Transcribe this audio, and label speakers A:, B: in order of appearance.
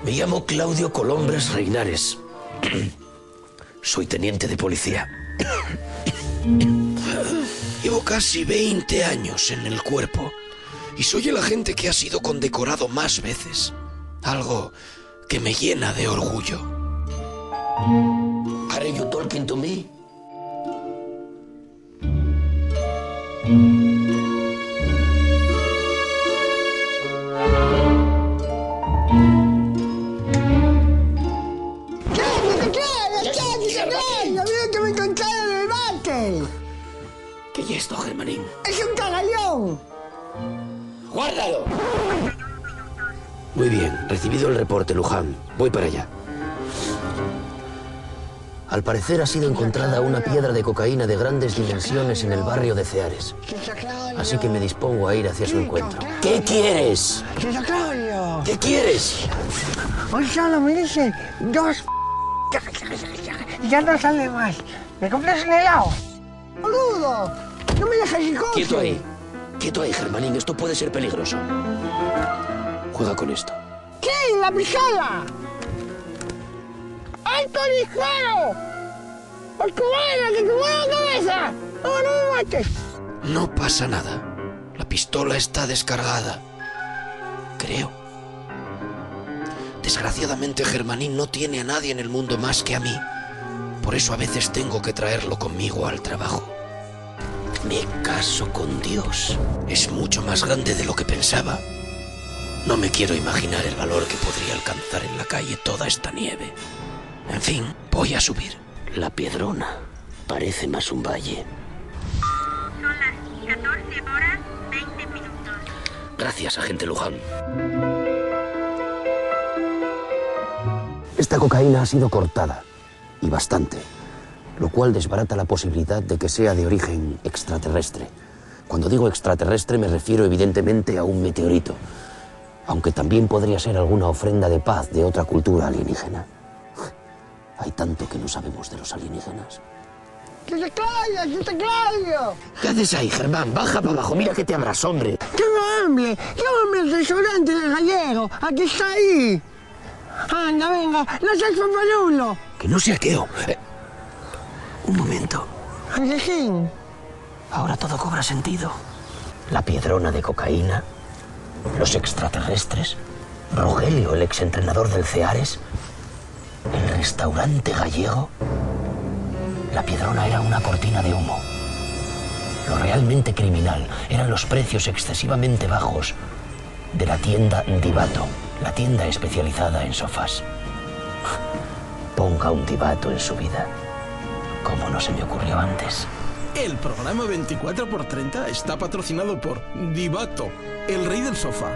A: Me llamo Claudio Colombres Reinares. Soy teniente de policía. Llevo casi 20 años en el cuerpo y soy el agente que ha sido condecorado más veces. Algo que me llena de orgullo. Are you talking to me? ¿Qué es esto, Germanín?
B: ¡Es un cagallón!
A: ¡Guárdalo! Muy bien, recibido el reporte, Luján. Voy para allá. Al parecer ha sido encontrada una piedra de cocaína de grandes dimensiones en el barrio de Ceares. Así que me dispongo a ir hacia su encuentro. ¿Qué quieres? ¿Qué quieres?
B: Hoy solo me dicen 2... Ya no sale más. ¿Me compras un helado? ¡Boludo! ¡No me dejes ir coche!
A: Quieto ahí. Quieto ahí, Germanín. Esto puede ser peligroso. Juega con esto.
B: ¿Qué? ¡La pistola! ¡Alto disparo! ¡Por tu madre, que te muero la cabeza! ¡No, no me mates!
A: No pasa nada. La pistola está descargada. Creo. Desgraciadamente, Germanín no tiene a nadie en el mundo más que a mí. Por eso a veces tengo que traerlo conmigo al trabajo. Me caso con Dios. Es mucho más grande de lo que pensaba. No me quiero imaginar el valor que podría alcanzar en la calle toda esta nieve. En fin, voy a subir. La Piedrona parece más un valle.
C: Son las 14:20.
A: Gracias, agente Luján. Esta cocaína ha sido cortada, y bastante, lo cual desbarata la posibilidad de que sea de origen extraterrestre. Cuando digo extraterrestre me refiero evidentemente a un meteorito, aunque también podría ser alguna ofrenda de paz de otra cultura alienígena. Hay tanto que no sabemos de los alienígenas.
B: ¡Que te calles, que te calles!
A: ¿Qué haces ahí, Germán? Baja para abajo, mira que te abras, hombre.
B: ¡Tengo hambre! ¡Llámame al restaurante del gallego! ¡Aquí está ahí! ¡Anda, venga! ¡No seas papalulo!
A: Que no sea queo. Un momento.
B: Angelín.
A: Ahora todo cobra sentido. La Piedrona de cocaína, los extraterrestres, Rogelio, el exentrenador del Ceares, el restaurante gallego. La Piedrona era una cortina de humo. Lo realmente criminal eran los precios excesivamente bajos de la tienda Divato, la tienda especializada en sofás. Ponga un Divato en su vida. ¿Cómo no se me ocurrió antes?
D: El programa 24x30 está patrocinado por Divato, el rey del sofá.